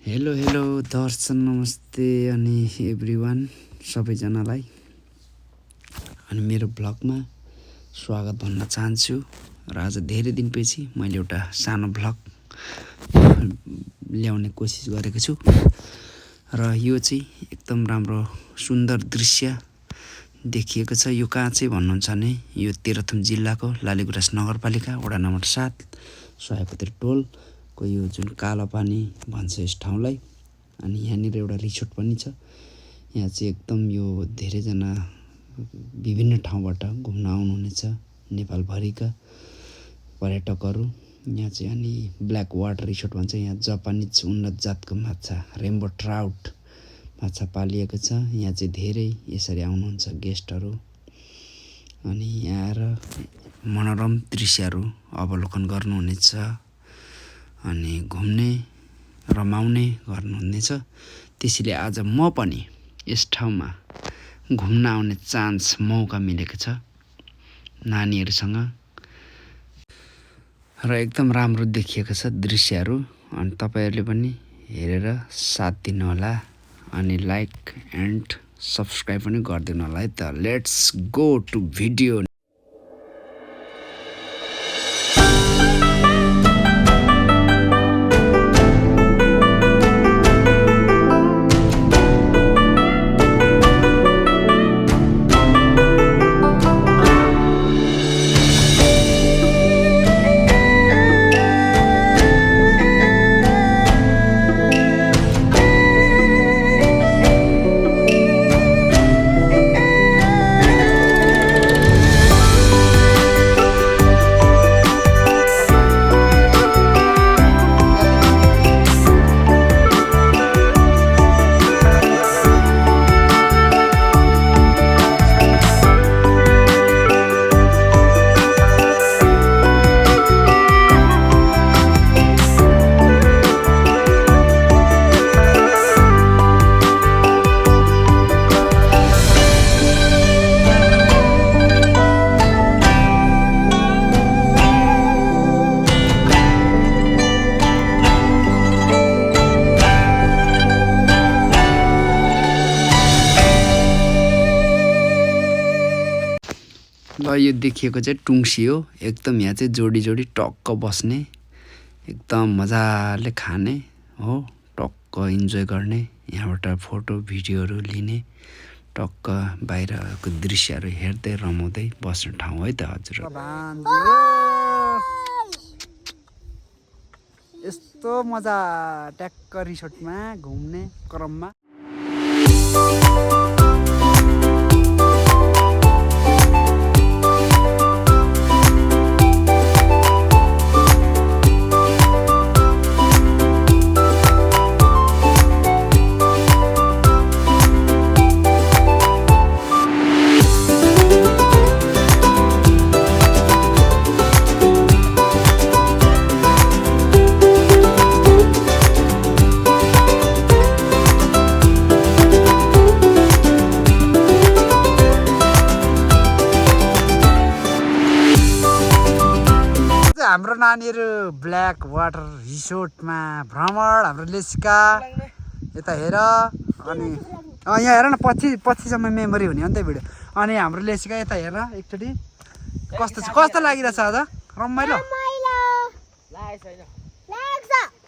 Hello hello दर्शन नमस्ते अनि everyone सबैजनालाई अनि मेरो ब्लगमा स्वागत भन्न चाहन्छु र आज धेरै दिनपछि मैले एउटा सानो ब्लग ल्याउने कोसिस गरेको छु र यो चाहिँ एकदम राम्रो सुन्दर दृश्य देखिएको छ। यो कहाँ चाहिँ भन्नुहुन्छ भने यो तेह्रथुम जिल्लाको लालीगुराँस नगरपालिका वडा नम्बर 7 सयपत्री टोलको यो जुन कालो पानी भन्छ यस ठाउँलाई। अनि यहाँनिर एउटा रिसोर्ट पनि छ। यहाँ चाहिँ एकदम यो धेरैजना विभिन्न ठाउँबाट घुम्न आउनुहुनेछ नेपालभरिका पर्यटकहरू। यहाँ चाहिँ अनि ब्ल्याक वाटर रिसोर्ट भन्छ। यहाँ जापानिज उन्नत जातको माछा रेम्बो ट्राउट माछा पालिएको छ। यहाँ चाहिँ धेरै यसरी आउनुहुन्छ गेस्टहरू अनि यहाँ आएर मनोरम दृश्यहरू अवलोकन गर्नुहुनेछ अनि घुम्ने रमाउने गर्नुहुनेछ। त्यसैले आज म पनि यस ठाउँमा घुम्न आउने चान्स मौका मिलेको छ नानीहरूसँग र एकदम राम्रो देखिएको छ दृश्यहरू। अनि तपाईहरुले पनि हेरेर साथ दिनुहोला अनि लाइक एन्ड सब्स्क्राइब पनि गरिदिनु होला है त। Let's go to video. ल यो देखिएको चाहिँ टुङ्सी हो। एकदम यहाँ चाहिँ जोडी जोडी टक्क बस्ने एकदम मजाले खाने हो, टक्क इन्जोय गर्ने, यहाँबाट फोटो भिडियोहरू लिने, टक्क बाहिरको दृश्यहरू हेर्दै रमाउँदै बस्ने ठाउँ है त हजुर। यस्तो मजा ट्याक्क रिसोर्टमा घुम्ने क्रममा। हाम्रो नानीहरू ब्ल्याक वाटर रिसोर्टमा भ्रमण। हाम्रो लेसिका यता हेर अनि यहाँ हेर न, पछिसम्म मेमोरी हुने हो नि त भिडियो। अनि हाम्रो लेसिका यता हेर एकचोटि कस्तो लागिरहेछ आज रमाइलो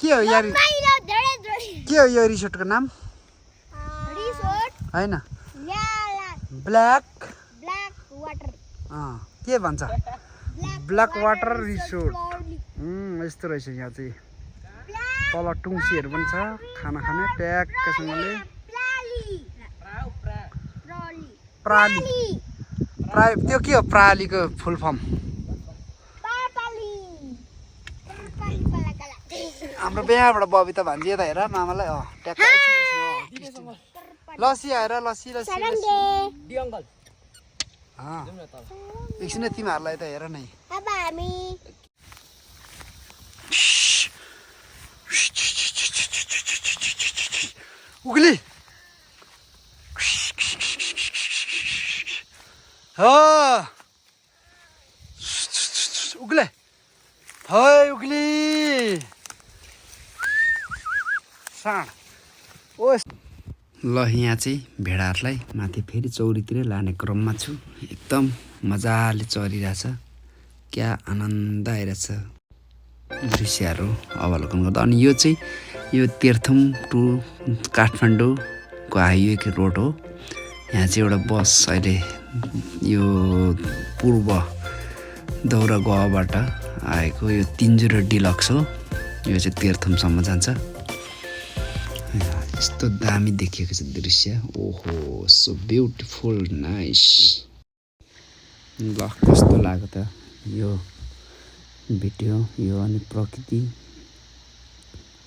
के हो यार? के हो यो रिसोर्टको नाम? होइन ब्ल्याक वाटर के भन्छ? Black water resort. यस्तो रहेछ। यहाँ चाहिँ तल टुङ्सीहरू पनि छ खाना खाने ट्याक्कसँगले। प्राली त्यो के हो? प्रालीको फुल फर्म? हाम्रो बिहाबाट बबिता भान्जी यता हेर मामालाई ट्याक्क लसी आएर लसी एकछिन तिमीहरूलाई त हेर नै। उग्ली हो उग्ले है उग्ली साँड ओ ल यहाँ चाहिँ भेडाहरूलाई माथि फेरि चौरीतिर लाने क्रममा छु। एकदम मजाले चरिरहेछ, क्या आनन्द आइरहेछ दृश्यहरू अवलोकन गर्दा। अनि यो चाहिँ यो तेह्रथुम टु काठमाडौँको हाइवेको रोड हो। यहाँ चाहिँ एउटा बस अहिले यो पूर्व दौरा गोवाबाट आएको यो 3 डिलक्स हो। यो चाहिँ तेह्रथुमसम्म जान्छ। यस्तो दामी देखिएको छ दृश्य। ओहो, सो ब्युटिफुल, नाइस। ल कस्तो लाग्यो त यो भिडियो, यो अनि प्रकृति,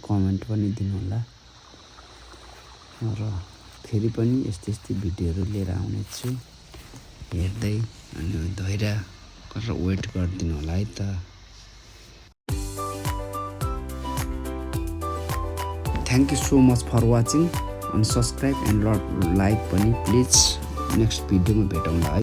कमेन्ट पनि दिनुहोला। र फेरि पनि यस्तै भिडियोहरू लिएर आउने छु। हेर्दै अनि धैर्य गरेर वेट गरिदिनु होला है त। Thank you so much for watching. अनि सब्सक्राइब एन्ड लाइक पनि प्लिज। नेक्स्ट भिडियोमा भेटौँला है।